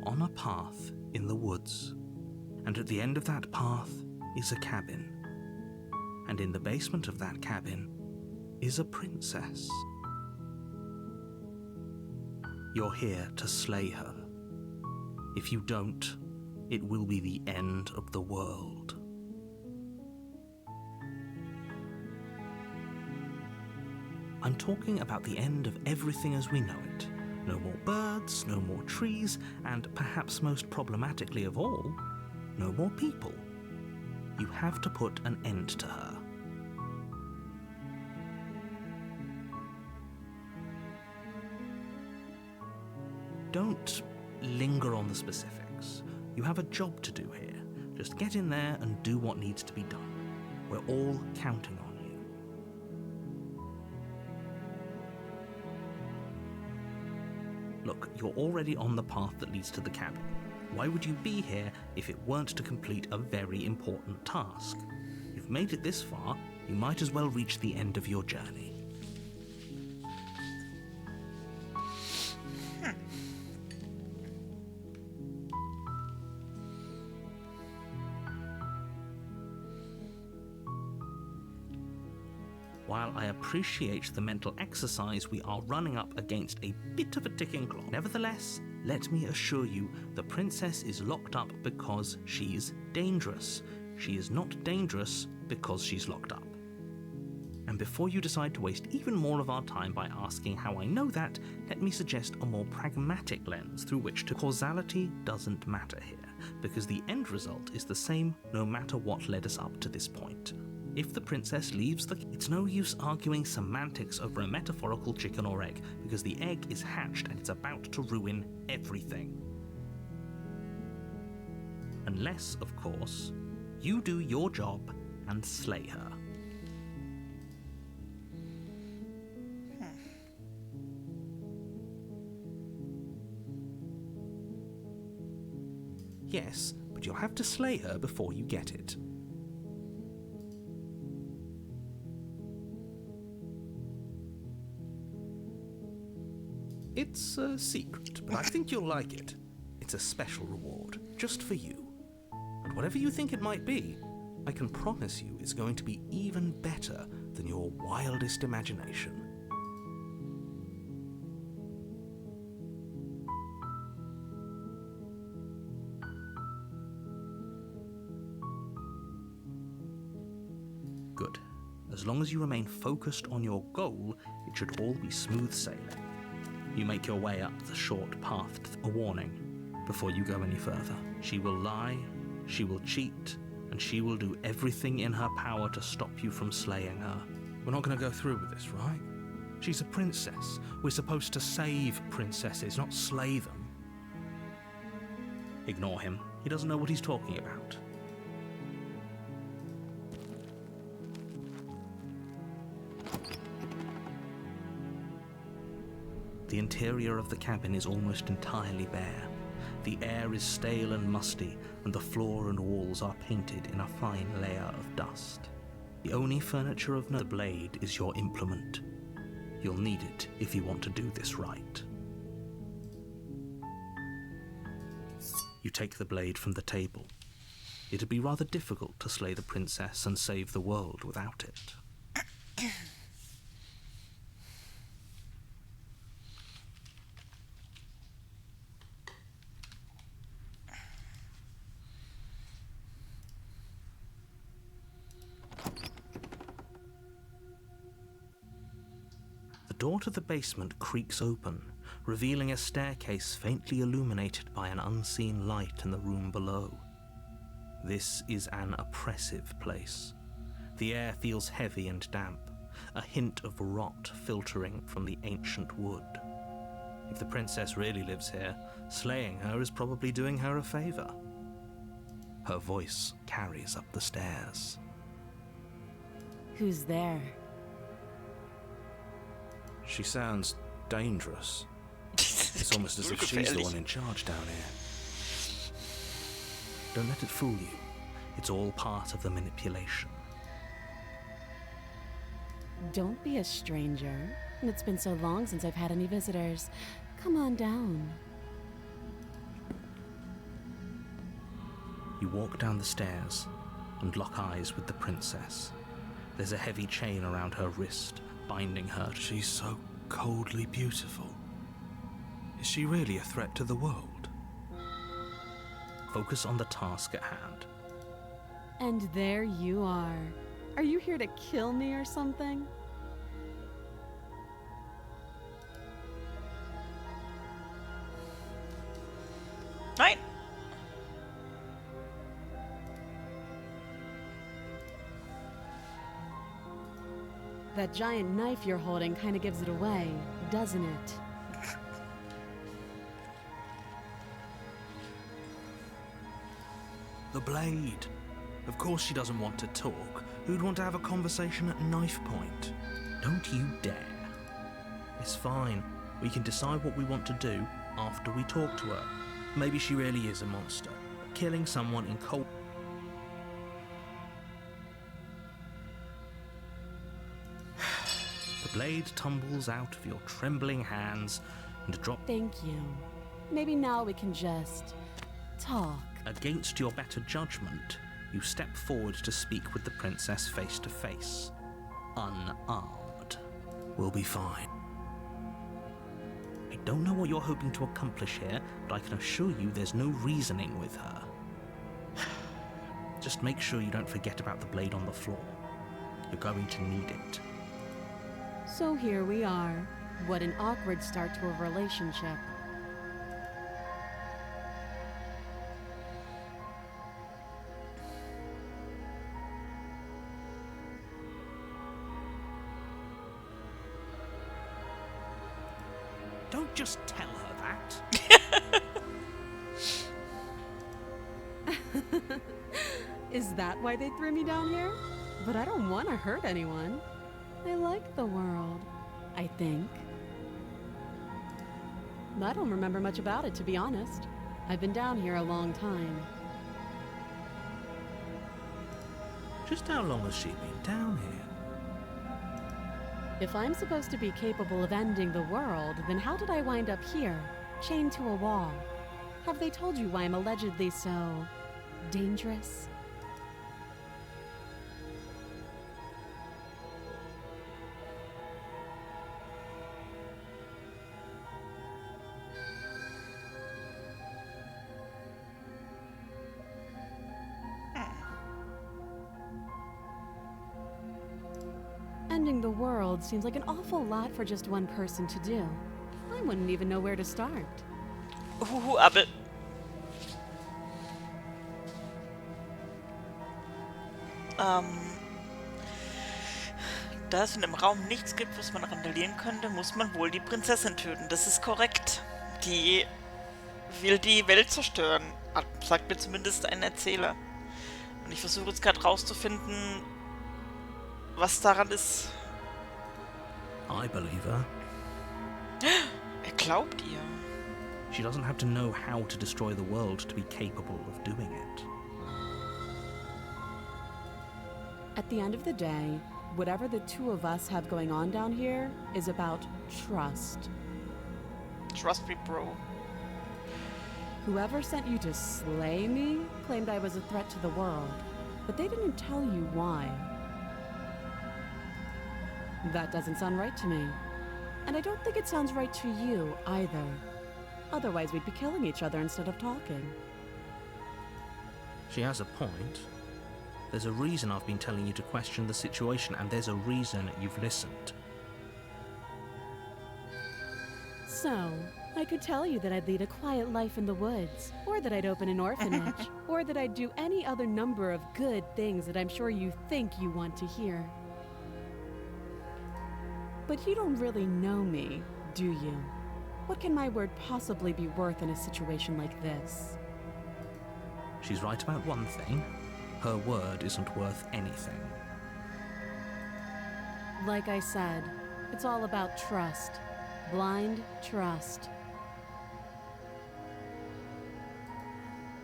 You're on a path in the woods, and at the end of that path is a cabin. And in the basement of that cabin is a princess. You're here to slay her. If you don't, it will be the end of the world. I'm talking about the end of everything as we know it. No more birds, no more trees, and perhaps most problematically of all, no more people. You have to put an end to her. Don't linger on the specifics. You have a job to do here. Just get in there and do what needs to be done. We're all counting on you. Look, you're already on the path that leads to the cabin. Why would you be here if it weren't to complete a very important task? You've made it this far, you might as well reach the end of your journey. While I appreciate the mental exercise, we are running up against a bit of a ticking clock. Nevertheless, let me assure you, the princess is locked up because she's dangerous. She is not dangerous because she's locked up. And before you decide to waste even more of our time by asking how I know that, let me suggest a more pragmatic lens through which to causality doesn't matter here, because the end result is the same no matter what led us up to this point. If the princess leaves it's no use arguing semantics over a metaphorical chicken or egg, because the egg is hatched and it's about to ruin everything. Unless, of course, you do your job and slay her. Yes, but you'll have to slay her before you get it. It's a secret, but I think you'll like it. It's a special reward, just for you. And whatever you think it might be, I can promise you it's going to be even better than your wildest imagination. Good. As long as you remain focused on your goal, it should all be smooth sailing. You make your way up the short path to a warning before you go any further. She will lie, she will cheat, and she will do everything in her power to stop you from slaying her. We're not going to go through with this, right? She's a princess. We're supposed to save princesses, not slay them. Ignore him. He doesn't know what he's talking about. The interior of the cabin is almost entirely bare. The air is stale and musty, and the floor and walls are painted in a fine layer of dust. The only furniture of the blade is your implement. You'll need it if you want to do this right. You take the blade from the table. It'd be rather difficult to slay the princess and save the world without it. The door to the basement creaks open, revealing a staircase faintly illuminated by an unseen light in the room below. This is an oppressive place. The air feels heavy and damp, a hint of rot filtering from the ancient wood. If the princess really lives here, slaying her is probably doing her a favor. Her voice carries up the stairs. Who's there? She sounds dangerous. It's almost as if she's the one in charge down here. Don't let it fool you. It's all part of the manipulation. Don't be a stranger. It's been so long since I've had any visitors. Come on down. You walk down the stairs and lock eyes with the princess. There's a heavy chain around her wrist, binding her. She's so coldly beautiful. Is she really a threat to the world? Focus on the task at hand. And there you are. Are you here to kill me or something? Nein. That giant knife you're holding kind of gives it away, doesn't it? The blade. Of course she doesn't want to talk. Who'd want to have a conversation at knife point? Don't you dare. It's fine. We can decide what we want to do after we talk to her. Maybe she really is a monster. Killing someone in cold... The blade tumbles out of your trembling hands and drops... Thank you. Maybe now we can just talk. Against your better judgment, you step forward to speak with the princess face to face. Unarmed. We'll be fine. I don't know what you're hoping to accomplish here, but I can assure you there's no reasoning with her. Just make sure you don't forget about the blade on the floor. You're going to need it. So here we are. What an awkward start to a relationship. Don't just tell her that. Is that why they threw me down here? But I don't want to hurt anyone. I like the world, I think. I don't remember much about it, to be honest. I've been down here a long time. Just how long has she been down here? If I'm supposed to be capable of ending the world, then how did I wind up here, chained to a wall? Have they told you why I'm allegedly so dangerous? Ending the world seems like an awful lot for just one person to do. I wouldn't even know where to start. Aber... Da es in dem Raum nichts gibt, was man randalieren könnte, muss man wohl die Prinzessin töten. Das ist korrekt. Die will die Welt zerstören, sagt mir zumindest ein Erzähler. Und ich versuche jetzt gerade rauszufinden, was daran ist. I believe her. Er glaubt ihr. She doesn't have to know how to destroy the world to be capable of doing it. At the end of the day, whatever the two of us have going on down here is about trust. Trust me, bro. Whoever sent you to slay me claimed I was a threat to the world, but they didn't tell you why. That doesn't sound right to me. And I don't think it sounds right to you either. Otherwise, we'd be killing each other instead of talking. She has a point. There's a reason I've been telling you to question the situation, and there's a reason you've listened. So, I could tell you that I'd lead a quiet life in the woods, or that I'd open an orphanage, or that I'd do any other number of good things that I'm sure you think you want to hear. But you don't really know me, do you? What can my word possibly be worth in a situation like this? She's right about one thing. Her word isn't worth anything. Like I said, it's all about trust. Blind trust.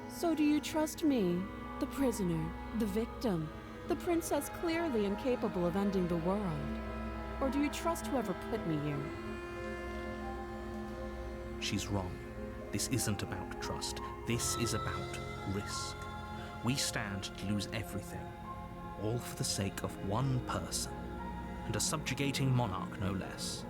So do you trust me, the prisoner, the victim, the princess clearly incapable of ending the world? Or do you trust whoever put me here? She's wrong. This isn't about trust. This is about risk. We stand to lose everything, all for the sake of one person, and a subjugating monarch no less.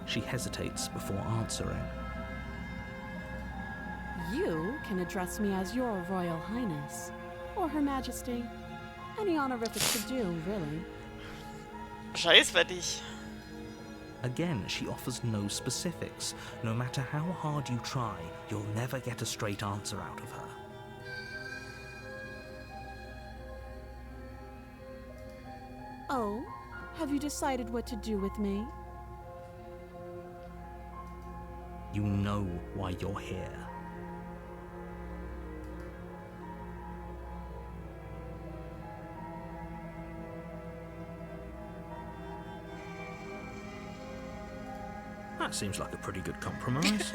She hesitates before answering. You can address me as your Royal Highness, or Her Majesty. Any honorifics to do, really. Scheißwertig. Again, she offers no specifics. No matter how hard you try, you'll never get a straight answer out of her. Oh, have you decided what to do with me? You know why you're here. That seems like a pretty good compromise.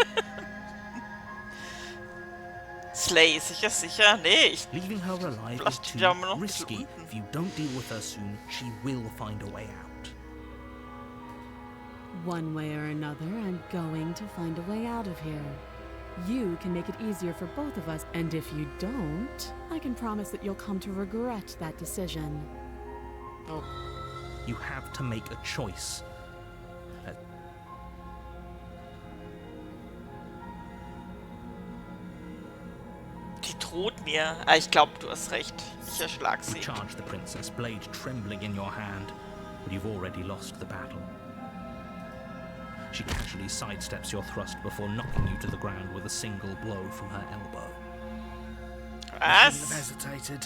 Slay, sicher. Nee, ich... Leaving her alive is Vielleicht too sterben wir noch ein bisschen risky. unten. If you don't deal with her soon, she will find a way out. One way or another, I'm going to find a way out of here. You can make it easier for both of us, and if you don't, I can promise that you'll come to regret that decision. Oh, You have to make a choice. die droht mir. Ah, ich glaube, du hast recht. Ich erschlag You sie. charge the princess, blade trembling in your hand, but you've already lost the battle. She casually sidesteps your thrust before knocking you to the ground with a single blow from her elbow. Was? Hesitated.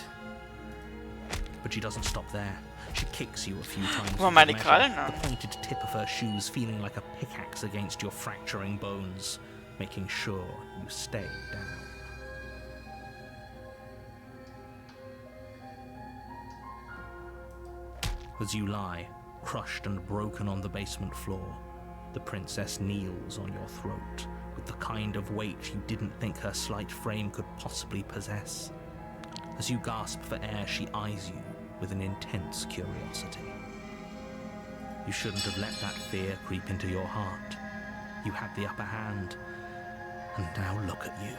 But she doesn't stop there. She kicks you a few times. Guck mal, with meine the measure, Krallen an. the pointed tip of her shoes feeling like a pickaxe against your fracturing bones, making sure you stay down. As you lie, crushed and broken on the basement floor, the princess kneels on your throat with the kind of weight you didn't think her slight frame could possibly possess. As you gasp for air, she eyes you with an intense curiosity. You shouldn't have let that fear creep into your heart. You had the upper hand, and now look at you.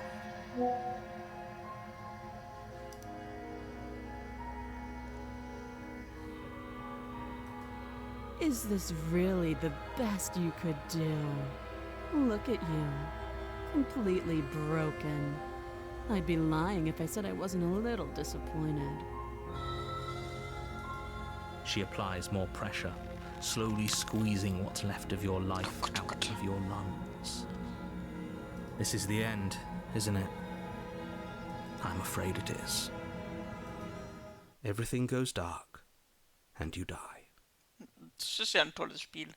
Is this really the best you could do? Look at you. Completely broken. I'd be lying if I said I wasn't a little disappointed. She applies more pressure, slowly squeezing what's left of your life out of your lungs. This is the end, isn't it? I'm afraid it is. Everything goes dark, and you die. Das ist ja ein tolles Spiel.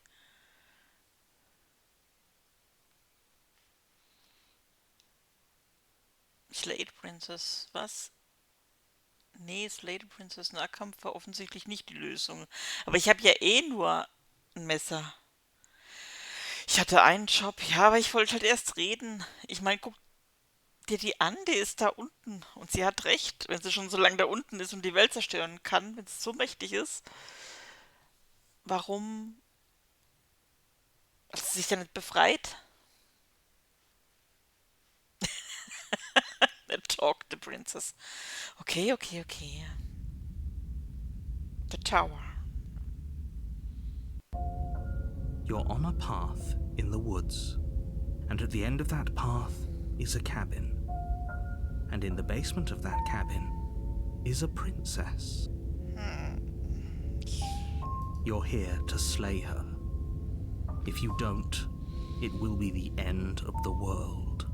Slade Princess, was? Nee, Slade Princess Nahkampf war offensichtlich nicht die Lösung. Aber ich habe ja eh nur ein Messer. Ich hatte einen Job, ja, aber ich wollte halt erst reden. Ich meine, guck dir die an, die ist da unten. Und sie hat recht, wenn sie schon so lange da unten ist und die Welt zerstören kann, wenn es so mächtig ist. Warum hat sie sich dann nicht befreit? Talk the princess. Okay. The tower. You're on a path in the woods, and at the end of that path is a cabin. And in the basement of that cabin is a princess. You're here to slay her. If you don't, it will be the end of the world.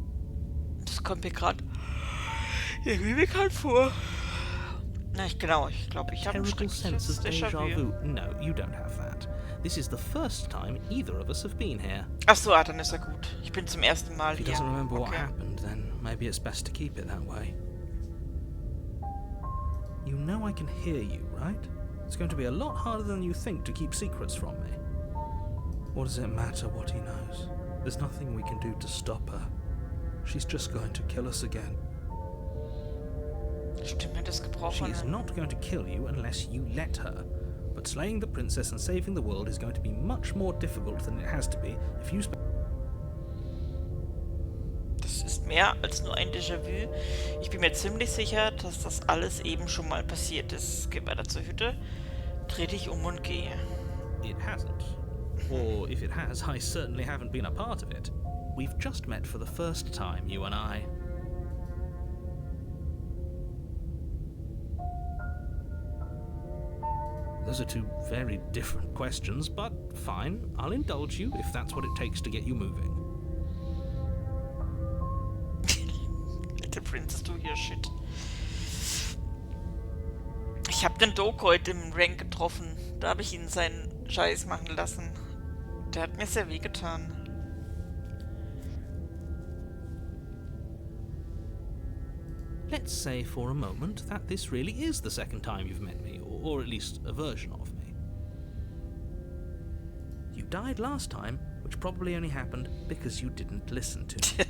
Das kommt mir gerade irgendwie bekannt vor. Na, ich glaube, ich habe ein Terrible sense of schreckliches déjà vu. No, you don't have that. This is the first time either of us have been here. Ach so, dann ist er gut. Ich bin zum ersten Mal If he hier. doesn't remember what Okay. happened, then maybe it's best to keep it that way. You know I can hear you, right? It's going to be a lot harder than you think to keep secrets from me. What does it matter what he knows? There's nothing we can do to stop her. She's just going to kill us again. Stimme des She Gebrochenen. is not going to kill you unless you let her. But but slaying the princess and saving the world is going to be much more difficult than it has to be if you Das ist mehr als nur ein Déjà-vu. Ich bin mir ziemlich sicher, dass das alles eben schon mal passiert ist. Geh weiter zur Hütte, dreh dich um und gehe. It hasn't. Or if it has, I certainly haven't been a part of it. We've just met for the first time, you and I. Those are two very different questions, but fine, I'll indulge you if that's what it takes to get you moving. Little Princess, du hier, shit. Ich hab den Doku heute im Rank getroffen. Da habe ich ihn seinen Scheiß machen lassen. Der hat mir sehr wehgetan. Let's say for a moment that this really is the second time you've met me, or at least a version of me. You died last time, which probably only happened because you didn't listen to me.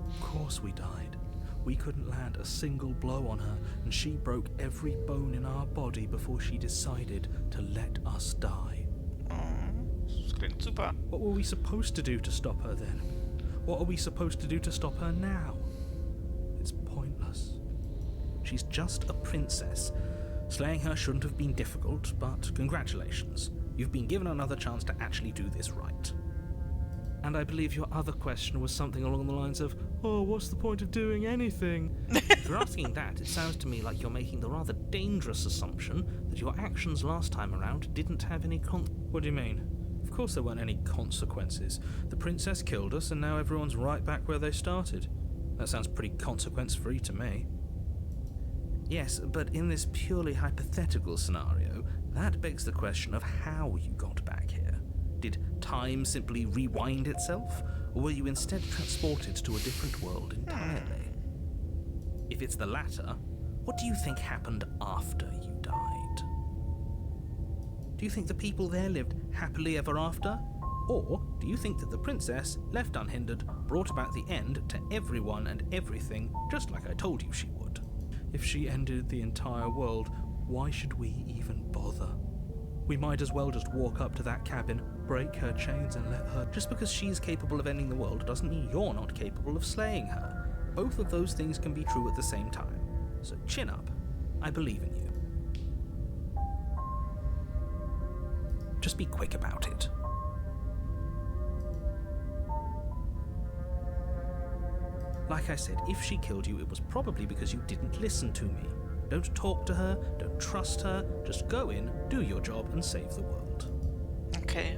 Of course we died. We couldn't land a single blow on her, and she broke every bone in our body before she decided to let us die. Das klingt super. What were we supposed to do to stop her then? What are we supposed to do to stop her now? It's pointless. She's just a princess. Slaying her shouldn't have been difficult, but congratulations. You've been given another chance to actually do this right. And I believe your other question was something along the lines of, oh, what's the point of doing anything? If you're asking that, it sounds to me like you're making the rather dangerous assumption that your actions last time around didn't have any What do you mean? Of course there weren't any consequences. The princess killed us, and now everyone's right back where they started. That sounds pretty consequence-free to me. Yes, but in this purely hypothetical scenario, that begs the question of how you got back here. Did time simply rewind itself, or were you instead transported to a different world entirely? If it's the latter, what do you think happened after you died? Do you think the people there lived happily ever after? Or do you think that the princess, left unhindered, brought about the end to everyone and everything, just like I told you she would? If she ended the entire world, why should we even bother? We might as well just walk up to that cabin, break her chains and let her... Just because she's capable of ending the world doesn't mean you're not capable of slaying her. Both of those things can be true at the same time. So chin up. I believe in you. Just be quick about it. Like I said, if she killed you, it was probably because you didn't listen to me. Don't talk to her, don't trust her, just go in, do your job, and save the world. Okay.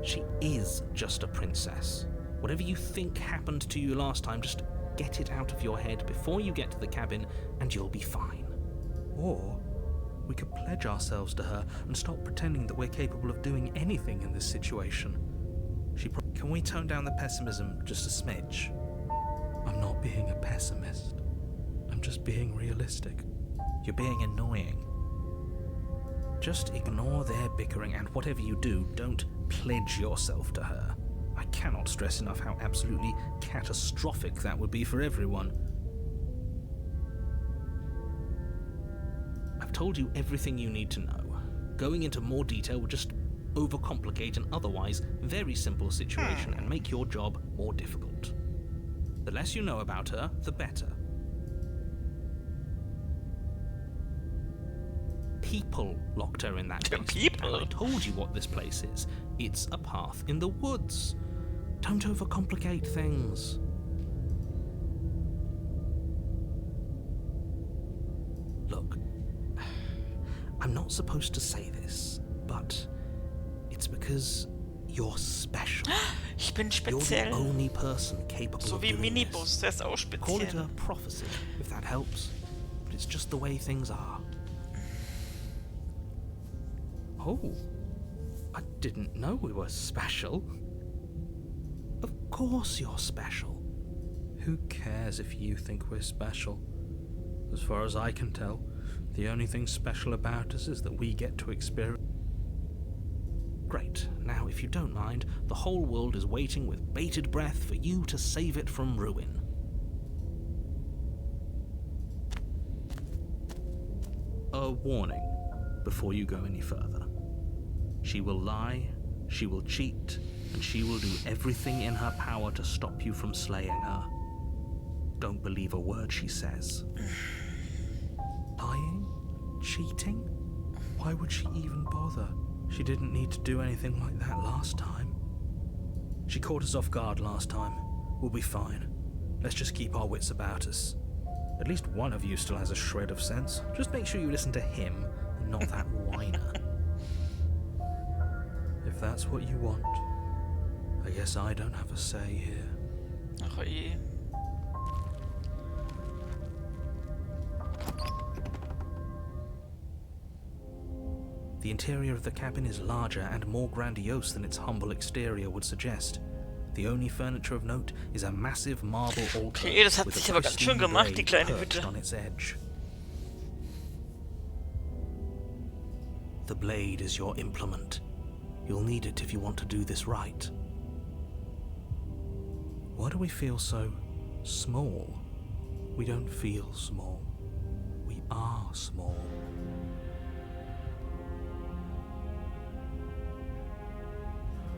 She is just a princess. Whatever you think happened to you last time, just get it out of your head before you get to the cabin, and you'll be fine. Or we could pledge ourselves to her and stop pretending that we're capable of doing anything in this situation. Can we tone down the pessimism just a smidge? I'm not being a pessimist. I'm just being realistic. You're being annoying. Just ignore their bickering, and whatever you do, don't pledge yourself to her. I cannot stress enough how absolutely catastrophic that would be for everyone. I've told you everything you need to know. Going into more detail would just overcomplicate an otherwise very simple situation and make your job more difficult. The less you know about her, the better. People locked her in that basement. People? And I told you what this place is. It's a path in the woods. Don't overcomplicate things. Look, I'm not supposed to say this, but it's because you're special. Ich bin You're the speziell. only person capable So of wie doing Minibus, this. der ist auch Call it speziell. a prophecy, if that helps. But it's just the way things are. Oh, I didn't know we were special. Of course you're special. Who cares if you think we're special? As far as I can tell, the only thing special about us is that we get to experience... Great. Now, if you don't mind, the whole world is waiting with bated breath for you to save it from ruin. A warning before you go any further. She will lie, she will cheat, and she will do everything in her power to stop you from slaying her. Don't believe a word she says. Lying? Cheating? Why would she even bother? She didn't need to do anything like that last time. She caught us off guard last time. We'll be fine. Let's just keep our wits about us. At least one of you still has a shred of sense. Just make sure you listen to him and not that whiner. If that's what you want, I guess I don't have a say here. Ach je. The interior of the cabin is larger and more grandiose than its humble exterior would suggest. The only furniture of note is a massive marble altar Okay, das hat with sich a aber ganz schön pristine gemacht, die blade kleine perched Hütte. on its edge. The blade is your implement. You'll need it if you want to do this right. Why do we feel so small? We don't feel small. We are small.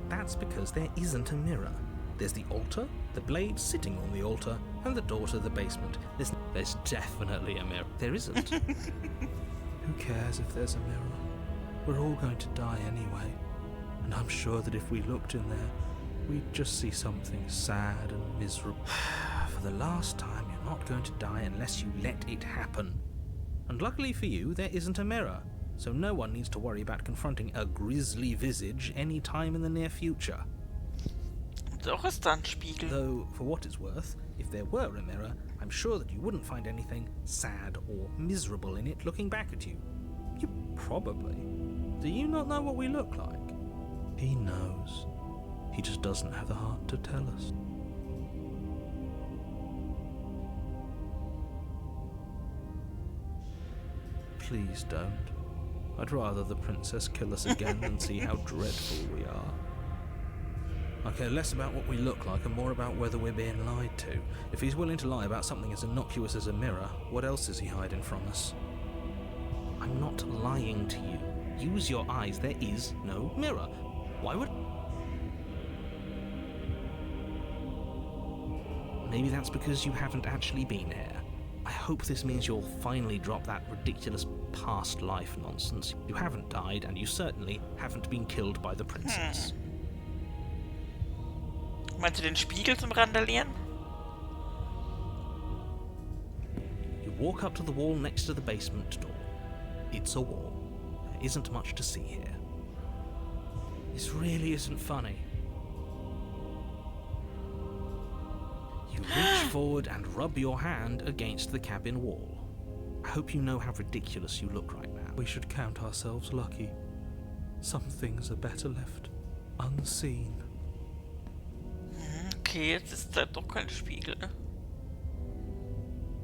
That's because there isn't a mirror. There's the altar, the blade sitting on the altar, and the door to the basement. There's definitely a mirror. There isn't. Who cares if there's a mirror? We're all going to die anyway. And I'm sure that if we looked in there, we'd just see something sad and miserable. For the last time, you're not going to die unless you let it happen. And luckily for you, there isn't a mirror. So no one needs to worry about confronting a grisly visage any time in the near future. Doch ist da ein Spiegel. Though, for what it's worth, if there were a mirror, I'm sure that you wouldn't find anything sad or miserable in it looking back at you. You probably. Do you not know what we look like? He knows. He just doesn't have the heart to tell us. Please don't. I'd rather the princess kill us again than see how dreadful we are. I care less about what we look like and more about whether we're being lied to. If he's willing to lie about something as innocuous as a mirror, what else is he hiding from us? I'm not lying to you. Use your eyes. There is no mirror. Why would... Maybe that's because you haven't actually been here. I hope this means you'll finally drop that ridiculous past life nonsense. You haven't died, and you certainly haven't been killed by the princess. Meinst du den Spiegel zum Randalieren? You walk up to the wall next to the basement door. It's a wall. There isn't much to see here. This really isn't funny. You reach forward and rub your hand against the cabin wall. I hope you know how ridiculous you look right now. We should count ourselves lucky. Some things are better left unseen. Okay, jetzt ist da doch kein Spiegel.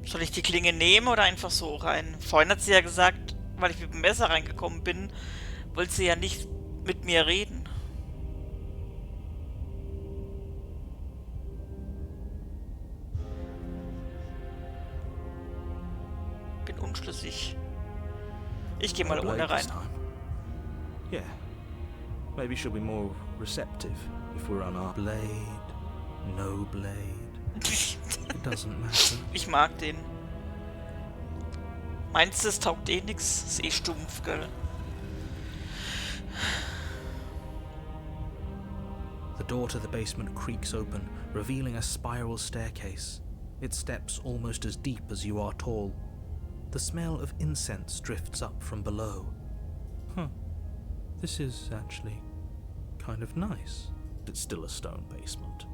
Soll ich die Klinge nehmen oder einfach so rein? Vorhin hat sie ja gesagt, weil ich mit dem Messer reingekommen bin, wollte sie ja nicht mit mir reden. Bin unschlüssig. Ich gehe mal ohne rein. Yeah. Maybe she'll be more receptive if we're on our blade. No blade. It doesn't matter. Ich mag den. Meinst du, es taugt eh nix? Ist eh stumpf, gell? The door to the basement creaks open, revealing a spiral staircase. Its steps almost as deep as you are tall. The smell of incense drifts up from below. Huh. This is actually kind of nice. It's still a stone basement.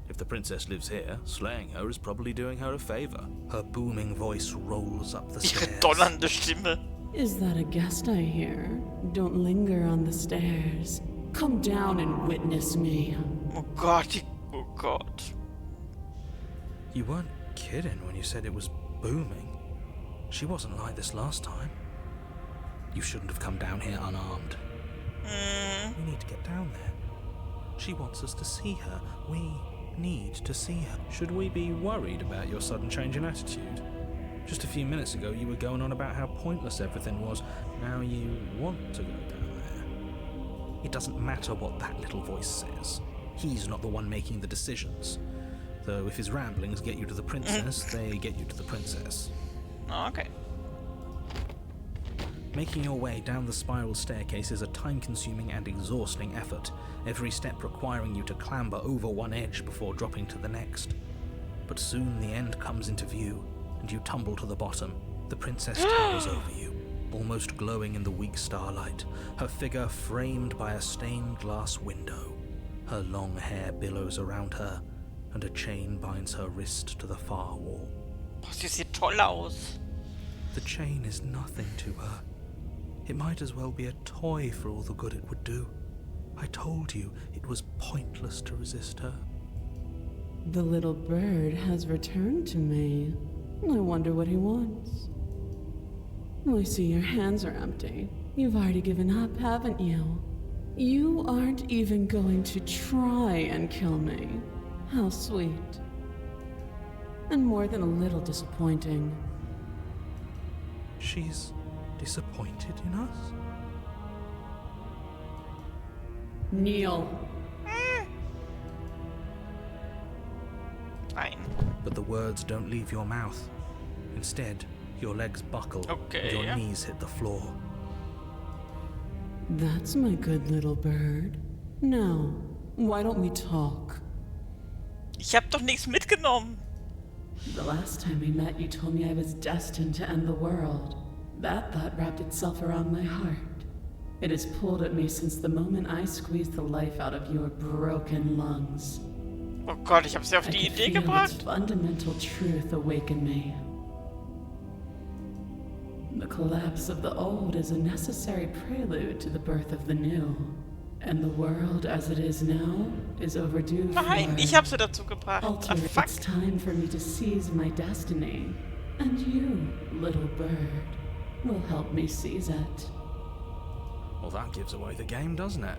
If the princess lives here, slaying her is probably doing her a favor. Her booming voice rolls up the Ihre stairs. donnernde Stimme. Is that a guest I hear? Don't linger on the stairs. Come down and witness me. Oh Gott, oh Gott. You weren't kidding when you said it was booming. She wasn't like this last time. You shouldn't have come down here unarmed. We need to get down there. She wants us to see her. We need to see her. Should we be worried about your sudden change in attitude? Just a few minutes ago, you were going on about how pointless everything was. Now you want to go down there. It doesn't matter what that little voice says. He's not the one making the decisions. Though if his ramblings get you to the princess, they get you to the princess. Okay. Making your way down the spiral staircase is a time-consuming and exhausting effort, every step requiring you to clamber over one edge before dropping to the next. But soon the end comes into view, and you tumble to the bottom. The princess towers over you, almost glowing in the weak starlight, her figure framed by a stained glass window. Her long hair billows around her, and a chain binds her wrist to the far wall. Boah, sie sieht toll aus. The chain is nothing to her. It might as well be a toy for all the good it would do. I told you it was pointless to resist her. The little bird has returned to me. I wonder what he wants. I see your hands are empty. You've already given up, haven't you? You aren't even going to try and kill me. How sweet. And more than a little disappointing. She's disappointed in us? Kneel. Nein. But the words don't leave your mouth. Instead, your legs buckle and your knees hit the floor. That's my good little bird. Now, why don't we talk? Ich hab doch nichts mitgenommen. The last time we met, you told me I was destined to end the world. That thought wrapped itself around my heart. It has pulled at me since the moment I squeezed the life out of your broken lungs. Oh Gott, ich hab sie auf die Idee gebracht. Its fundamental truth awaken me. The collapse of the old is a necessary prelude to the birth of the new. And the world as it is now is overdue Nein, ich hab sie dazu gebracht. alter. Fuck. It's time for me to seize my destiny. And you, little bird, will help me seize it. Well, that gives away the game, doesn't it?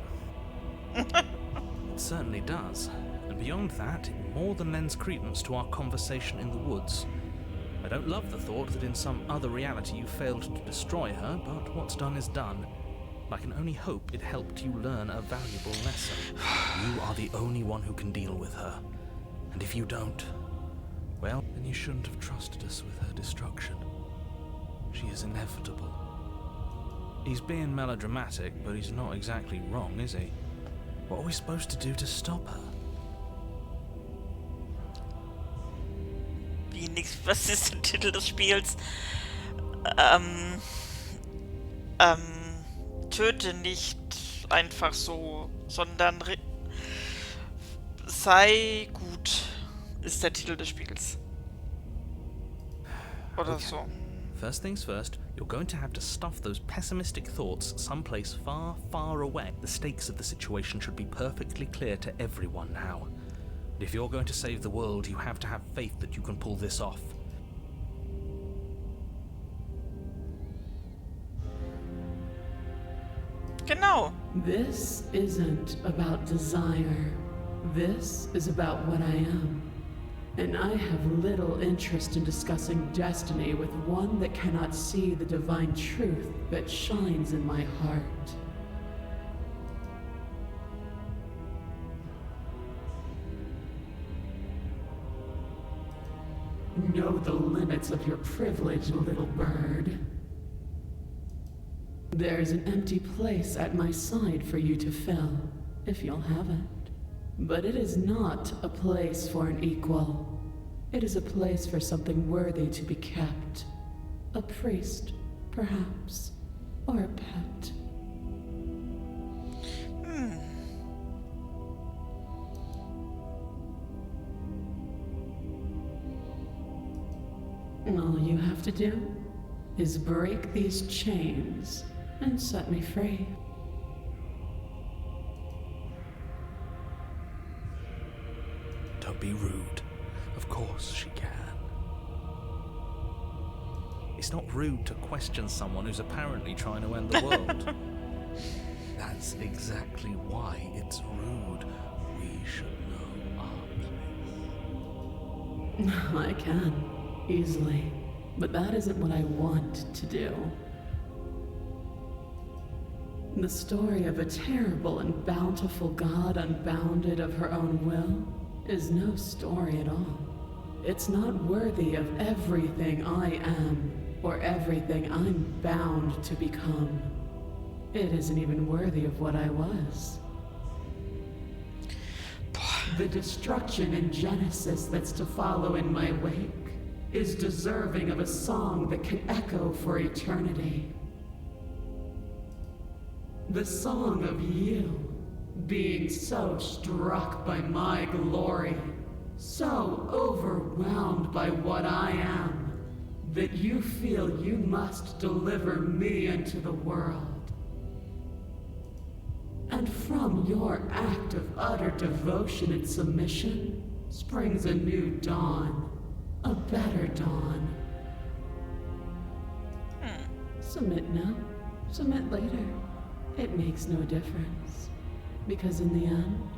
It certainly does. And beyond that, it more than lends credence to our conversation in the woods. I don't love the thought that in some other reality you failed to destroy her, but what's done is done. I can only hope it helped you learn a valuable lesson. You are the only one who can deal with her. And if you don't, well, then you shouldn't have trusted us with her destruction. She is inevitable. He's being melodramatic, but he's not exactly wrong, is he? What are we supposed to do to stop her? Wie nix, was ist der Titel des Spiels? Töte nicht einfach so, sondern sei gut, ist der Titel des Spiels. Oder so. First things first, you're going to have to stuff those pessimistic thoughts someplace far, far away. The stakes of the situation should be perfectly clear to everyone now. And if you're going to save the world, you have to have faith that you can pull this off. Genau. This isn't about desire. This is about what I am. And I have little interest in discussing destiny with one that cannot see the divine truth that shines in my heart. Know the limits of your privilege, little bird. There's an empty place at my side for you to fill, if you'll have it. But it is not a place for an equal. It is a place for something worthy to be kept. A priest, perhaps, or a pet. All you have to do is break these chains and set me free. Don't be rude. Of course she can. It's not rude to question someone who's apparently trying to end the world. That's exactly why it's rude. We should know our place. I can, easily. But that isn't what I want to do. The story of a terrible and bountiful god unbounded of her own will is no story at all. It's not worthy of everything I am or everything I'm bound to become. It isn't even worthy of what I was. The destruction in Genesis that's to follow in my wake is deserving of a song that can echo for eternity. The song of you, being so struck by my glory, so overwhelmed by what I am, that you feel you must deliver me into the world. And from your act of utter devotion and submission springs a new dawn, a better dawn. Submit now, submit later. It makes no difference. Because in the end,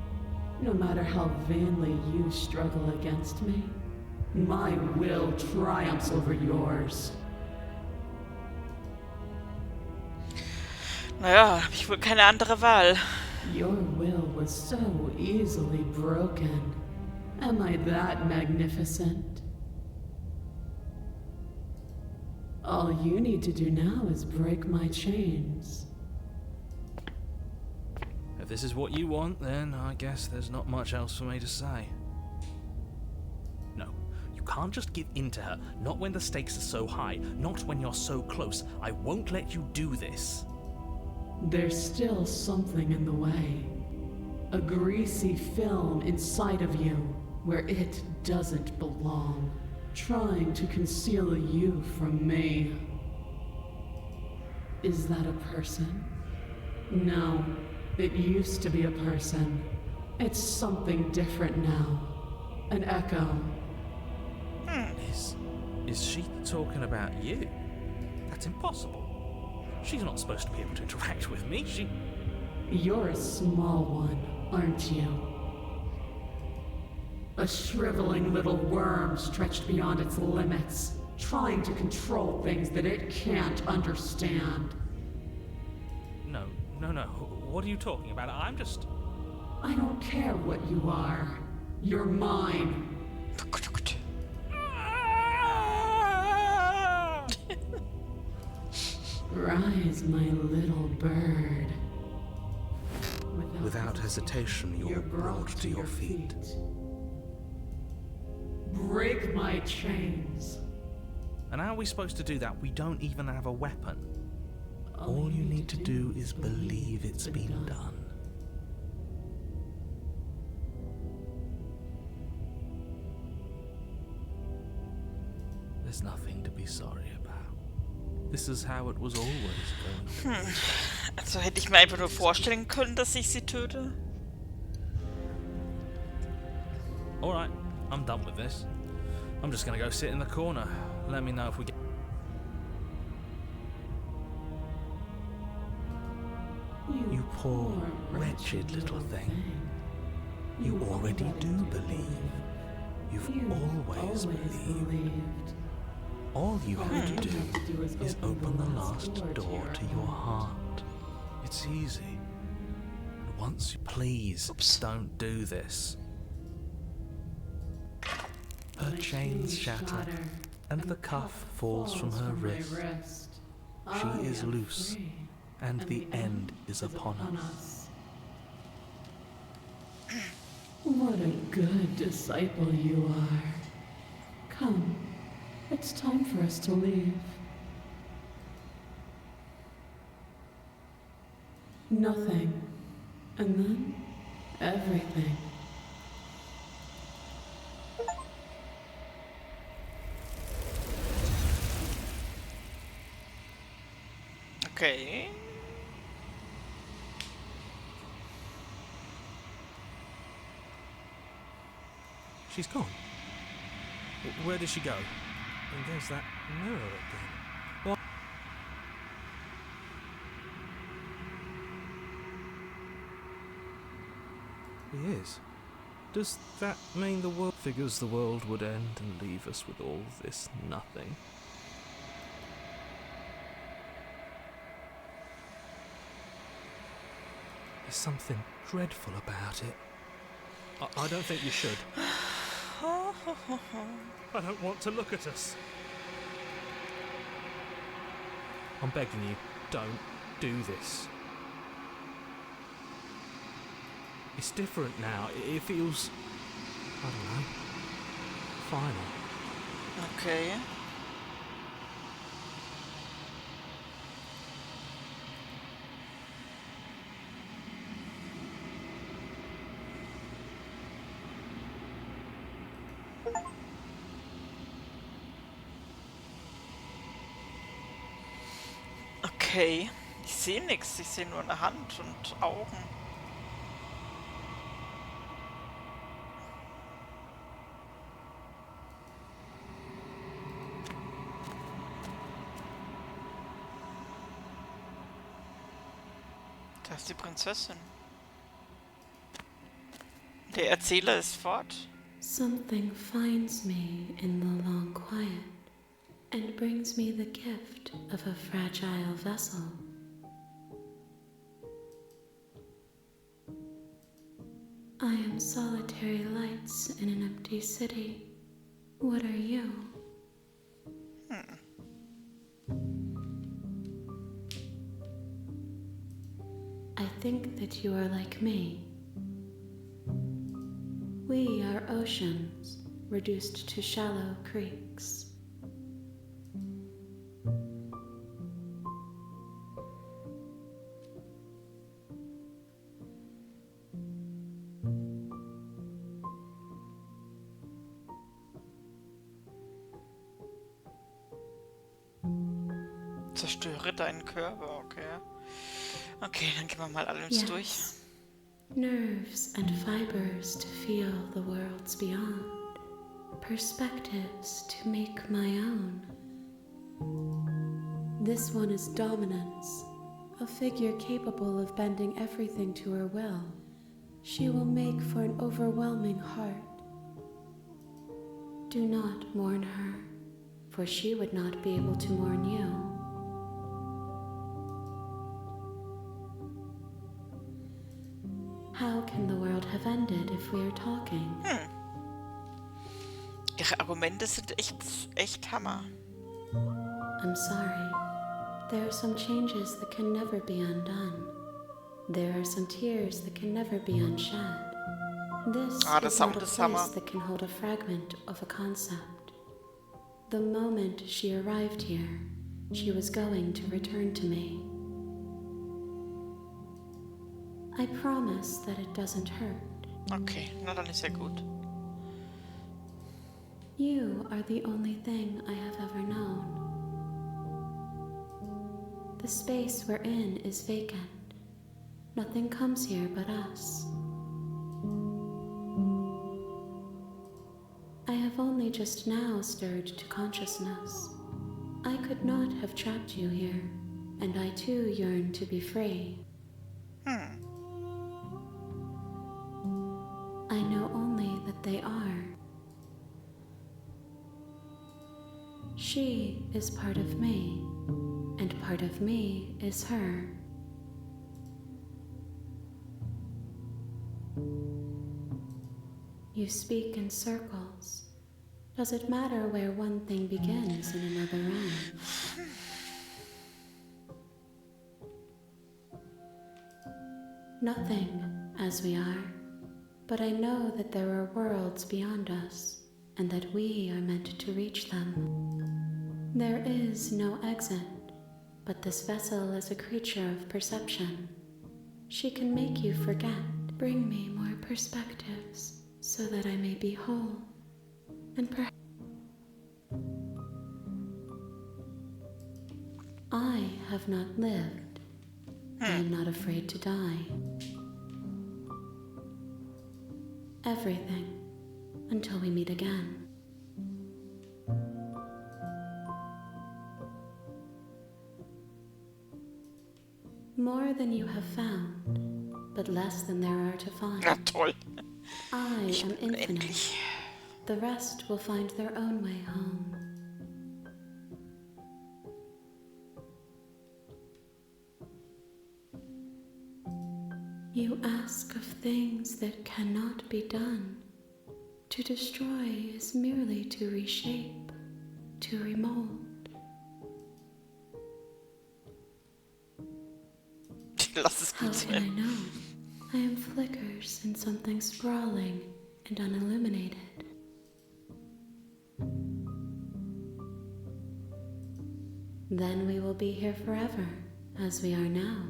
no matter how vainly you struggle against me, my will triumphs over yours. Naja, habe ich wohl keine andere Wahl. Your will was so easily broken. Am I that magnificent? All you need to do now is break my chains. If this is what you want, then I guess there's not much else for me to say. No, you can't just give in to her. Not when the stakes are so high. Not when you're so close. I won't let you do this. There's still something in the way. A greasy film inside of you where it doesn't belong, trying to conceal you from me. Is that a person? No, it used to be a person. It's something different now. An echo. Is she talking about you? That's impossible. She's not supposed to be able to interact with me. You're a small one, aren't you? A shriveling little worm stretched beyond its limits, trying to control things that it can't understand. No. What are you talking about? I'm just... I don't care what you are. You're mine. Rise, my little bird. Without hesitation, you're brought to your feet. Break my chains. And how are we supposed to do that? We don't even have a weapon. All you need to do is believe it's been done. There's nothing to be sorry about. This is how it was always going. Also hätte ich mir einfach nur vorstellen können, dass ich sie töte. Alright, I'm done with this. I'm just gonna go sit in the corner. Let me know if we get... You poor, wretched little thing. You already do believe. You've always believed. All you have to do is open the last door to your heart. It's easy. And once you please, don't do this. Her chains shatter, and the cuff falls from her wrist. She is loose, and the end is upon us. What a good disciple you are. Come, it's time for us to leave. Nothing, and then everything. Okay. She's gone. Where did she go? And there's that mirror again. What? is. Does that mean the world figures the world would end and leave us with all this nothing? There's something dreadful about it. I don't think you should. I don't want to look at us. I'm begging you, don't do this. It's different now. It feels, I don't know, final. Okay. Okay. Ich sehe nichts. Ich sehe nur eine Hand und Augen. Da ist die Prinzessin. Der Erzähler ist fort. Something finds me in the long quiet and brings me the gift of a fragile vessel. I am solitary lights in an empty city. What are you? I think that you are like me. We are oceans, reduced to shallow creeks. Zerstöre deinen Körper, okay. Okay, dann gehen wir mal alles durch. Nerves and fibers to feel the worlds beyond. Perspectives to make my own. This one is dominance, a figure capable of bending everything to her will. She will make for an overwhelming heart. Do not mourn her, for she would not be able to mourn you. How can the world have ended if we are talking? Ihre Argumente sind echt Hammer. I'm sorry. There are some changes that can never be undone. There are some tears that can never be unshed. This is not a place that can hold a fragment of a concept. The moment she arrived here, she was going to return to me. I promise that it doesn't hurt. Okay, na dann ist ja gut. You are the only thing I have ever known. The space we're in is vacant. Nothing comes here but us. I have only just now stirred to consciousness. I could not have trapped you here, and I too yearn to be free. I know only that they are. She is part of me, and part of me is her. You speak in circles. Does it matter where one thing begins and another ends? Nothing, as we are. But I know that there are worlds beyond us, and that we are meant to reach them. There is no exit, but this vessel is a creature of perception. She can make you forget, bring me more perspectives, so that I may be whole, and perhaps I have not lived. I am not afraid to die. Everything, until we meet again. More than you have found, but less than there are to find. Na toll. I Ich am bin infinite. unendlich. The rest will find their own way home. You ask of things that cannot be done. To destroy is merely to reshape, to remold. Lass es How gut can I sein. know? I am flickers in something sprawling and unilluminated. Then we will be here forever, as we are now.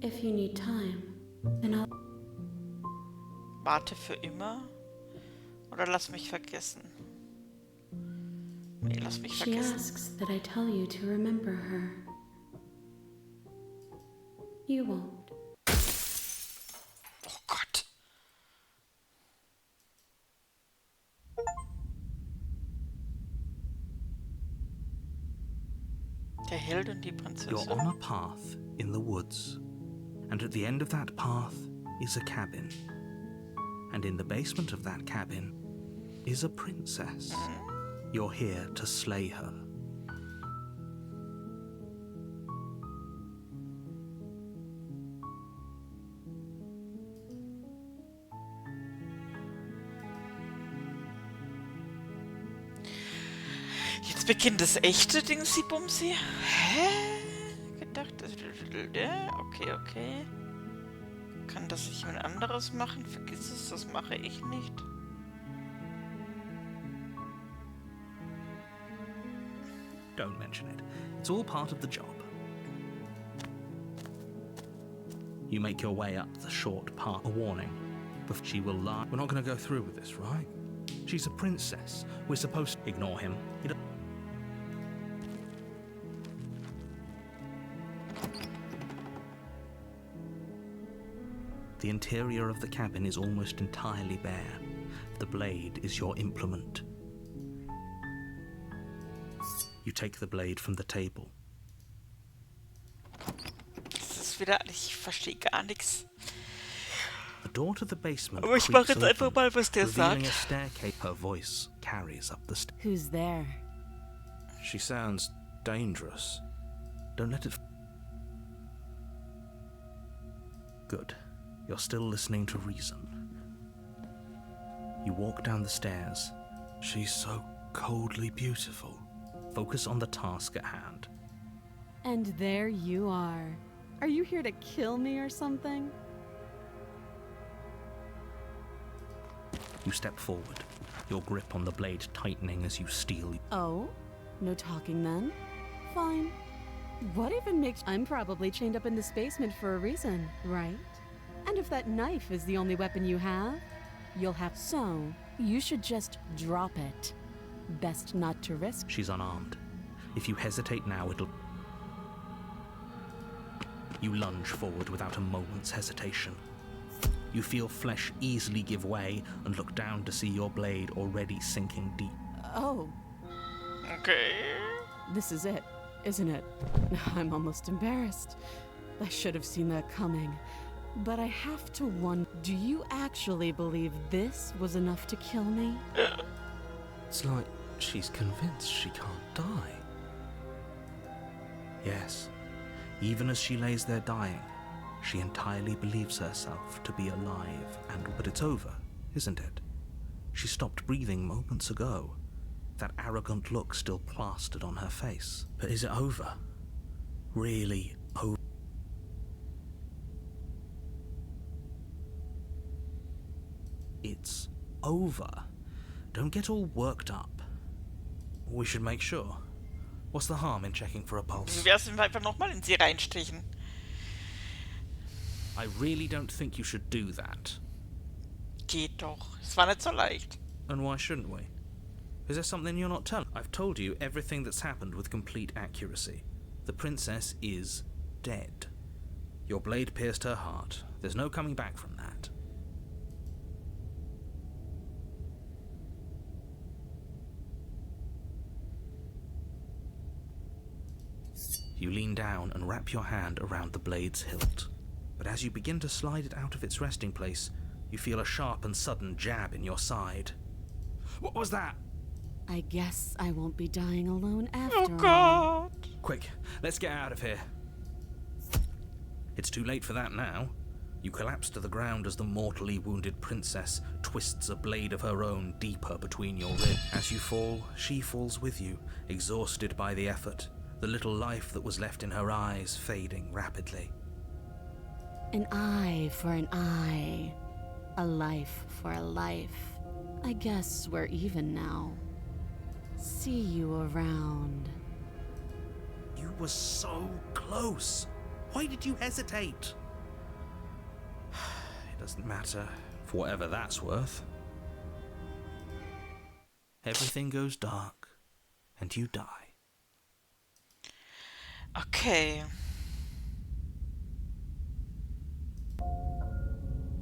If you need time, then I'll... Warte für immer? Oder lass mich vergessen? Nee, lass mich She vergessen. asks that I tell you to remember her. You won't. Oh Gott. Der Held und die You're Prinzessin. on a path in the woods, and at the end of that path is a cabin. And in the basement of that cabin is a princess. You're here to slay her. Jetzt beginnt das echte Dingsi-Bumsi. Hä? Gedacht, okay, okay. Kann das nicht jemand anderes machen? Vergiss es, das mache ich nicht. Don't mention it. It's all part of the job. You make your way up the short path. A warning. But she will lie. We're not going to go through with this, right? She's a princess. We're supposed to ignore him. He don't- The interior of the cabin is almost entirely bare. The blade is your implement. You take the blade from the table. Das ist wieder... Ich verstehe gar nichts. The door to the basement Aber ich mache creaks jetzt einfach open, mal, was der revealing a sagt. staircase. Her voice carries up the stairs. Who's there? She sounds dangerous. Don't let it... Good. You're still listening to reason. You walk down the stairs. She's so coldly beautiful. Focus on the task at hand. And there you are. Are you here to kill me or something? You step forward, your grip on the blade tightening as you steal. Oh? No talking then? Fine. What even makes... I'm probably chained up in this basement for a reason, right? And if that knife is the only weapon you have, you'll have... So, you should just drop it. Best not to risk... She's unarmed. If you hesitate now, it'll... You lunge forward without a moment's hesitation. You feel flesh easily give way and look down to see your blade already sinking deep. Oh, Okay. this is it, isn't it? I'm almost embarrassed. I should have seen that coming. But I have to wonder, do you actually believe this was enough to kill me? It's like she's convinced she can't die. Yes, even as she lays there dying, she entirely believes herself to be alive but it's over, isn't it? She stopped breathing moments ago, that arrogant look still plastered on her face. But is it over? Really over? It's over. Don't get all worked up. We should make sure. What's the harm in checking for a pulse? Wie wär's, wenn wir einfach nochmal in sie reinstechen? I really don't think you should do that. Geht doch. Es war nicht so leicht. And why shouldn't we? Is there something you're not telling? I've told you everything that's happened with complete accuracy. The princess is dead. Your blade pierced her heart. There's no coming back from that. You lean down and wrap your hand around the blade's hilt. But as you begin to slide it out of its resting place, you feel a sharp and sudden jab in your side. What was that? I guess I won't be dying alone after Oh all. Gott. Quick, let's get out of here. It's too late for that now. You collapse to the ground as the mortally wounded princess twists a blade of her own deeper between your ribs. As you fall, she falls with you, exhausted by the effort, the little life that was left in her eyes fading rapidly. An eye for an eye. A life for a life. I guess we're even now. See you around. You were so close. Why did you hesitate? It doesn't matter, for whatever that's worth. Everything goes dark, and you die. Okay.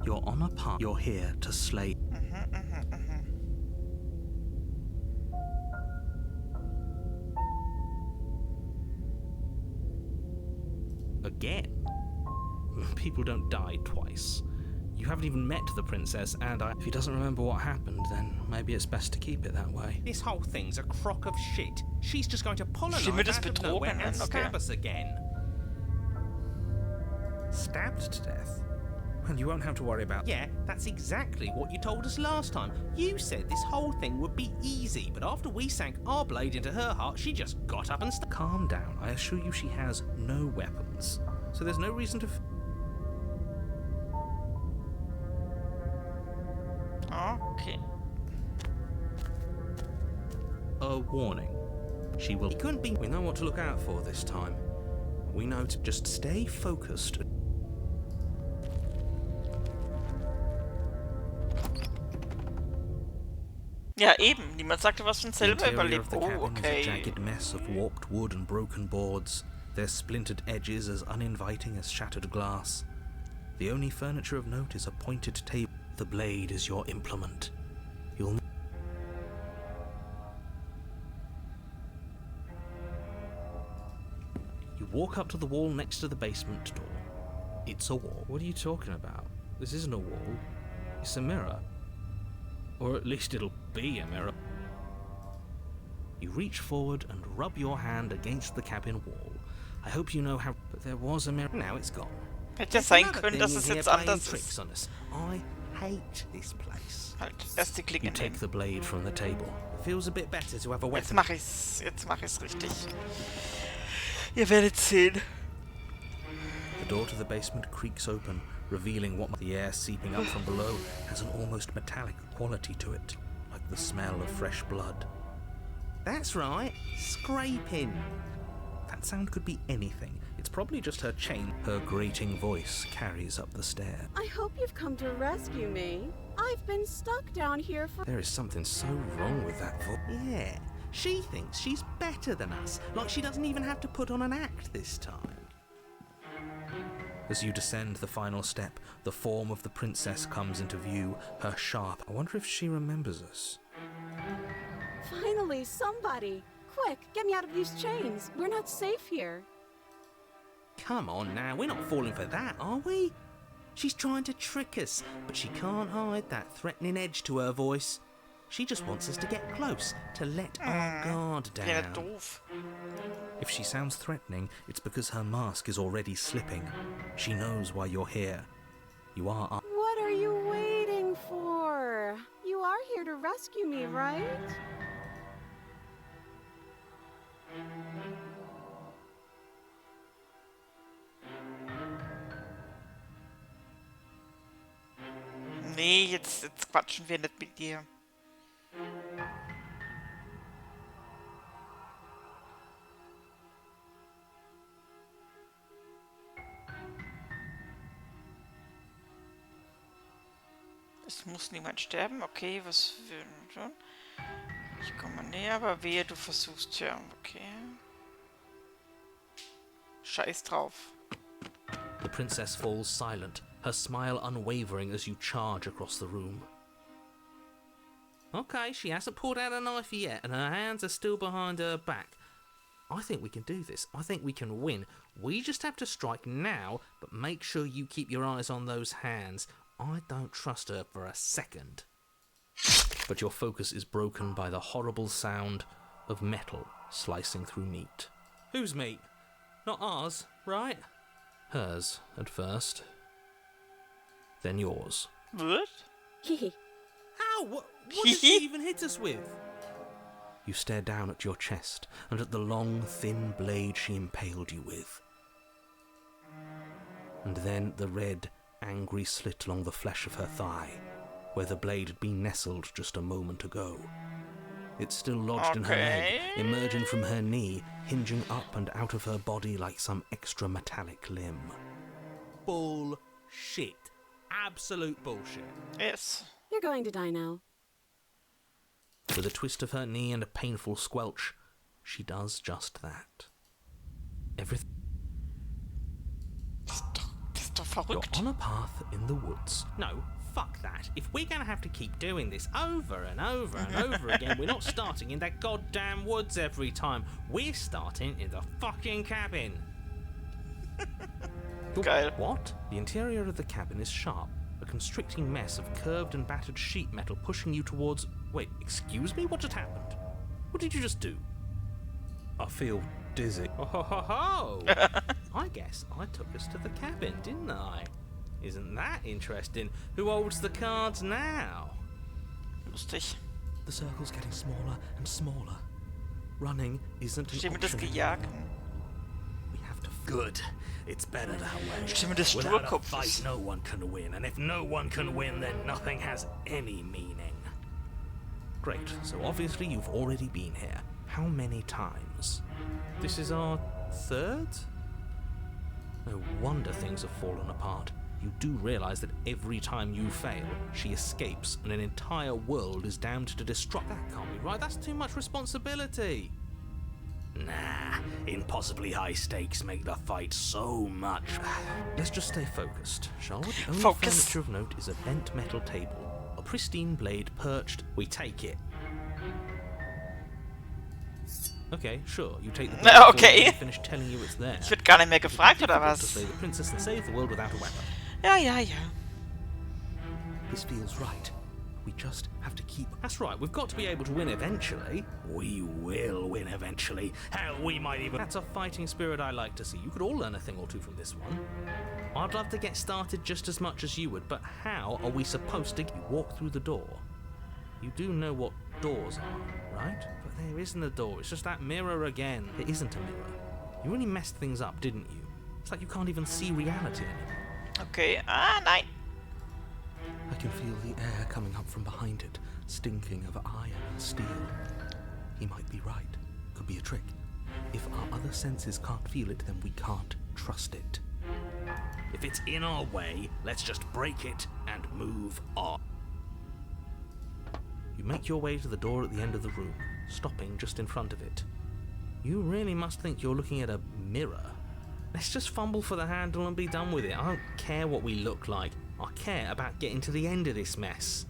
You're on a path. You're here to slay. Again? People don't die twice. You haven't even met the princess, and if he doesn't remember what happened, then maybe it's best to keep it that way. This whole thing's a crock of shit. She's just going to pull a Stimme knife des out of nowhere and Betrogenen, okay. stab us again. Stabbed to death? And you won't have to worry about... Yeah, that's exactly what you told us last time. You said this whole thing would be easy, but after we sank our blade into her heart, she just got up and Calm down. I assure you she has no weapons. So there's no reason to... Okay. A warning. She will... He couldn't be... We know what to look out for this time. We know to just stay focused. Ja, eben. Niemand sagte was von The selber interior of überlebt. the Oh, cabin is a okay. jagged mess of warped wood and broken boards, their splintered edges as uninviting as shattered glass. The only furniture of note is a pointed table. The blade is your implement. You'll... You walk up to the wall next to the basement door. It's a wall. What are you talking about? This isn't a wall. It's a mirror. Or at least it'll be a mirror. You reach forward and rub your hand against the cabin wall. I hope you know how... But there was a mirror. Now it's gone. Hätte ja There's sein another können, thing dass in es here jetzt playing anders tricks ist. on us. I hate this place. Halt, erst die You Klinge take nehmen. the blade from the table. It feels a bit better to have a Jetzt weapon. mach ich's. Jetzt mach ich's richtig. Ihr werdet sehen. The door to the basement creaks open, revealing what the air seeping up from below has an almost metallic quality to it, like the smell of fresh blood. That's right, scraping. That sound could be anything. It's probably just her chain. Her grating voice carries up the stair. I hope you've come to rescue me. I've been stuck down here for... There is something so wrong with that voice. Yeah, she thinks she's better than us, like she doesn't even have to put on an act this time. As you descend the final step, the form of the princess comes into view, her sharp... I wonder if she remembers us. Finally, somebody! Quick, get me out of these chains. We're not safe here. Come on now, we're not falling for that, are we? She's trying to trick us, but she can't hide that threatening edge to her voice. She just wants us to get close, to let our guard Ja, down. doof. If she sounds threatening, it's because her mask is already slipping. She knows why you're here. You are... What are you waiting for? You are here to rescue me, right? Nee, jetzt quatschen wir nicht mit dir. Es muss niemand sterben, okay, was will schon? Ich komme näher, aber wehe, du versuchst ja, okay. Scheiß drauf. The princess falls silent, her smile unwavering as you charge across the room. Okay, she hasn't pulled out a knife yet, and her hands are still behind her back. I think we can do this. I think we can win. We just have to strike now, but make sure you keep your eyes on those hands. I don't trust her for a second. But your focus is broken by the horrible sound of metal slicing through meat. Whose meat? Not ours, right? Hers at first. Then yours. What? Ow! What did she even hit us with? You stare down at your chest and at the long, thin blade she impaled you with. And then the red, angry slit along the flesh of her thigh, where the blade had been nestled just a moment ago. It's still lodged in her leg, emerging from her knee, hinging up and out of her body like some extra metallic limb. Bullshit. Absolute bullshit. Yes. You're going to die now. With a twist of her knee and a painful squelch, she does just that. Everything. Das ist doch You're verrückt. on a path in the woods. No, fuck that. If we're going to have to keep doing this over and over and over again, we're not starting in that goddamn woods every time. We're starting in the fucking cabin. Geil. What? The interior of the cabin is sharp, a constricting mess of curved and battered sheet metal pushing you towards... Wait, excuse me? What just happened? What did you just do? I feel dizzy. Oh ho ho ho! I guess I took us to the cabin, didn't I? Isn't that interesting? Who holds the cards now? Lustig. The circle's getting smaller and smaller. Running isn't an Stimme des option Gejagten. anymore. We have to... Good. It's better that way. Stimme des Without a fight, Sturkopfes. no one can win, and if no one can win, then nothing has any meaning. Great, so obviously you've already been here. How many times? This is our third? No wonder things have fallen apart. You do realise that every time you fail, she escapes and an entire world is damned to destruct. That can't be right. That's too much responsibility. Nah, impossibly high stakes make the fight so much. Let's just stay focused, shall we? The only Focus. furniture of note is a bent metal table, a pristine blade perched. We take it. Okay, sure, you take the blade Na, forward okay. and finish telling you it's there. Ich werd gar nicht mehr gefragt, oder To was? slay the princess and save the world without a weapon. Ja, ja, ja. This feels right. We just have to keep... That's right, we've got to be able to win eventually. We will win eventually. Hell, we might even... That's a fighting spirit I like to see. You could all learn a thing or two from this one. I'd love to get started just as much as you would, but how are we supposed to walk through the door? You do know what doors are, right? But there isn't a door, it's just that mirror again. It isn't a mirror. You really messed things up, didn't you? It's like you can't even see reality anymore. Okay. Ah, nein. I can feel the air coming up from behind it, stinking of iron and steel. He might be right. Could be a trick. If our other senses can't feel it, then we can't trust it. If it's in our way, let's just break it and move on. You make your way to the door at the end of the room, stopping just in front of it. You really must think you're looking at a mirror. Let's just fumble for the handle and be done with it. I don't care what we look like. I care about getting to the end of this mess.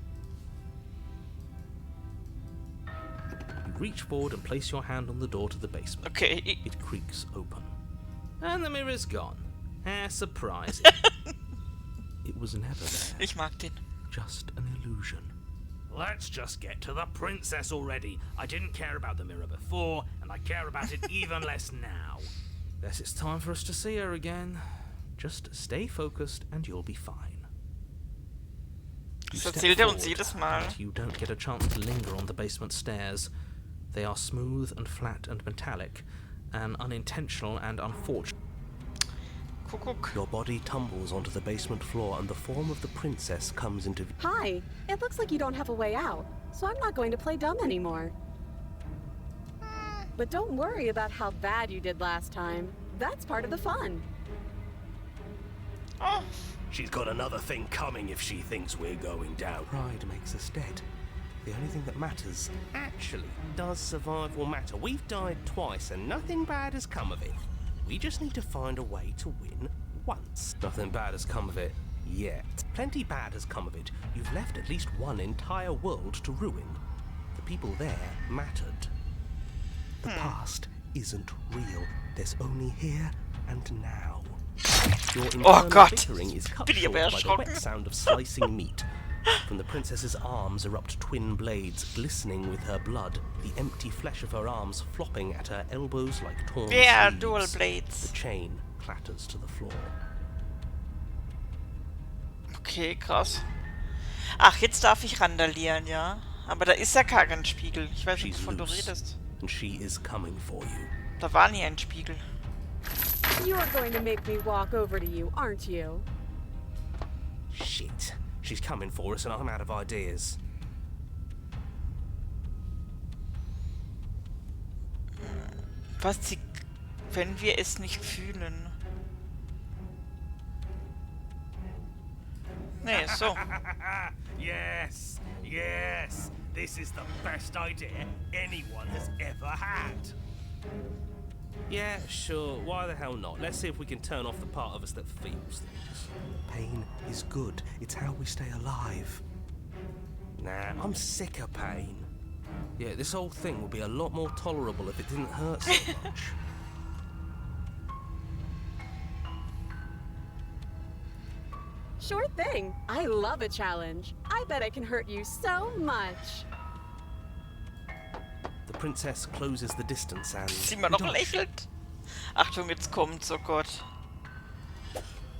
You reach forward and place your hand on the door to the basement. Okay. It creaks open. And the mirror's gone. How surprising. It was never there. Ich mag den. Just an illusion. Let's just get to the princess already. I didn't care about the mirror before, and I care about it even less now. Guess it's time for us to see her again. Just stay focused and you'll be fine. You Das step erzählt er uns forward, jedes Mal. and you don't get a chance to linger on the basement stairs. They are smooth and flat and metallic, an unintentional and unfortunate. Kuckuck. Your body tumbles onto the basement floor and the form of the princess comes into view. Hi. It looks like you don't have a way out, so I'm not going to play dumb anymore. But don't worry about how bad you did last time. That's part of the fun. Oh, She's got another thing coming if she thinks we're going down. Pride makes us dead. The only thing that matters. Actually, does survival matter? We've died twice and nothing bad has come of it. We just need to find a way to win once. Nothing bad has come of it yet. Plenty bad has come of it. You've left at least one entire world to ruin. The people there mattered. The past isn't real. There's only here and now. Your Oh internal Gott, bickering is cut bin ich aber short by the erschrocken. wet sound of slicing meat. From the princess's arms erupt twin blades, glistening with her blood, the empty flesh of her arms flopping at her elbows like torn Yeah, sleeves. dual blades. The chain clatters to the floor. Okay, krass. Ach, jetzt darf ich randalieren, ja? Aber da ist ja gar kein Spiegel. Ich weiß nicht, She's wovon du loose, redest. and she is coming for you. Da war nie ein Spiegel. You're going to make me walk over to you, aren't you? Shit. She's coming for us and I'm out of ideas. Was sie... Wenn wir es nicht fühlen. Nee, so. Yes, yes. This is the best idea anyone has ever had. Yeah, sure. Why the hell not? Let's see if we can turn off the part of us that feels things. Pain is good. It's how we stay alive. Nah, I'm sick of pain. Yeah, this whole thing would be a lot more tolerable if it didn't hurt so much. Sure thing. I love a challenge. I bet I can hurt you so much. The princess closes the distance and... Sie immer noch lächelt. Achtung, jetzt kommt's, oh Gott.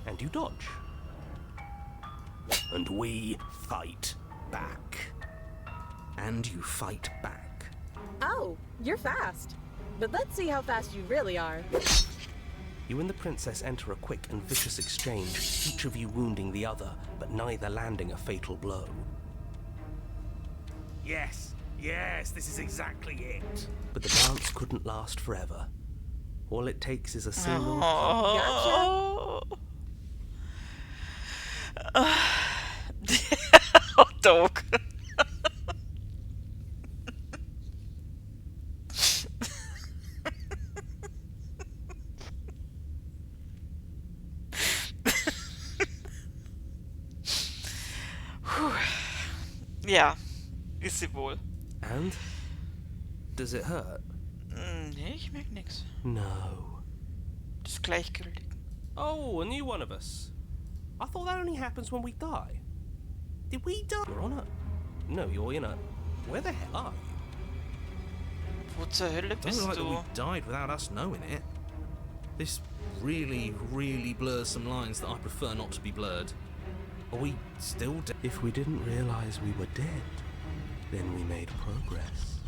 And you dodge. And we fight back. And you fight back. Oh, you're fast. But let's see how fast you really are. You and the princess enter a quick and vicious exchange, each of you wounding the other, but neither landing a fatal blow. Yes, yes, this is exactly it. But the dance couldn't last forever. All it takes is a single... Oh. Oh, dog. Ja, ist sie wohl. And? Does it hurt? Nee, ich merk nix. No. Das ist gleichgültig. Oh, a new one of us. I thought that only happens when we die. Did we die? You're on a... No, you're in a... Where the hell are you? Wo zur Hölle Don't bist like that du? we died without us knowing it. This really, really blurs some lines that I prefer not to be blurred. Are we still dead? If we didn't realize we were dead, then we made progress.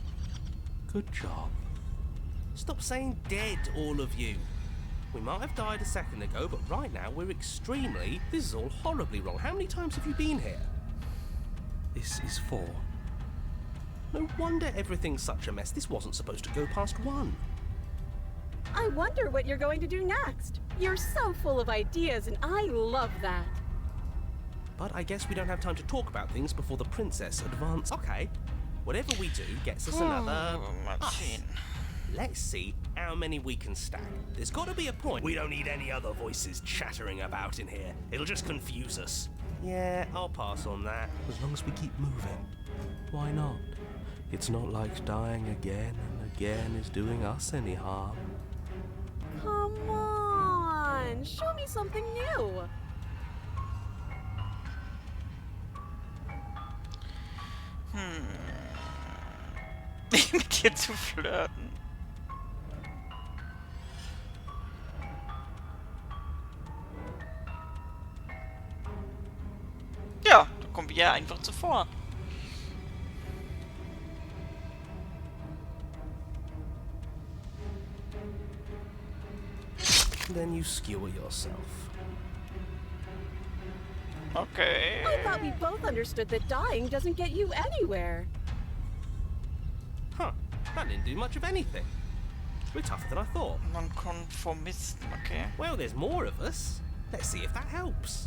Good job. Stop saying dead, all of you. We might have died a second ago, but right now we're extremely... This is all horribly wrong. How many times have you been here? This is 4. No wonder everything's such a mess. This wasn't supposed to go past 1. I wonder what you're going to do next. You're so full of ideas, and I love that. But I guess we don't have time to talk about things before the princess advances. Okay, whatever we do gets us another... Mal sehen. Let's see how many we can stack. There's got to be a point. We don't need any other voices chattering about in here. It'll just confuse us. Yeah, I'll pass on that. As long as we keep moving. Why not? It's not like dying again and again is doing us any harm. Come on, show me something new. Mit dir zu flirten. Ja, da kommen wir ja einfach zuvor. Then you skewer yourself. Okay. I thought we both understood that dying doesn't get you anywhere. Huh, that didn't do much of anything. We're tougher than I thought. Nonkonformisten, okay. Well, there's more of us. Let's see if that helps.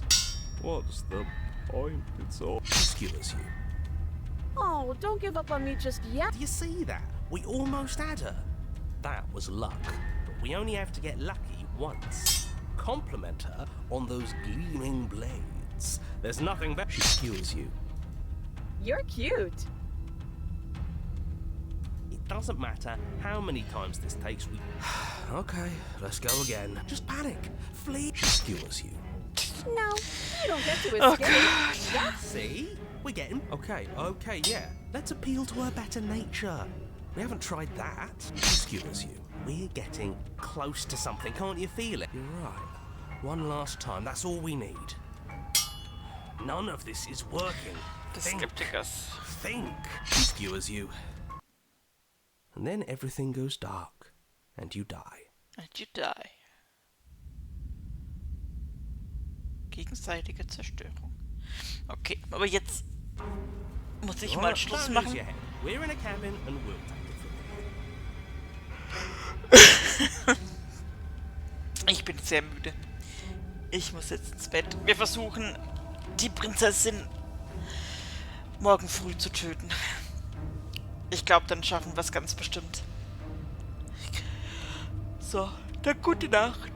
What's the point? It's all... She skewers you. Oh, don't give up on me just yet. Do you see that? We almost had her. That was luck. But we only have to get lucky once. Compliment her on those gleaming blades. There's nothing better. She skewers you. You're cute. It doesn't matter how many times this takes, we... Okay, let's go again. Just panic. Flee. She skewers you. No, you don't get to Oh, escape. God. See? We're getting... Okay, yeah. Let's appeal to her better nature. We haven't tried that. She skewers you. We're getting close to something. Can't you feel it? You're right. One last time, that's all we need. None of this is working. Des Think. Skeptikers. Think. She skewers you. And then everything goes dark, and you die. And you die. Gegenseitige Zerstörung. Okay, aber jetzt muss ich mal Schluss Don't lose machen. your head. We're in a cabin and we'll take it from here. Ich bin sehr müde. Ich muss jetzt ins Bett. Wir versuchen, die Prinzessin morgen früh zu töten. Ich glaube, dann schaffen wir es ganz bestimmt. So, dann gute Nacht.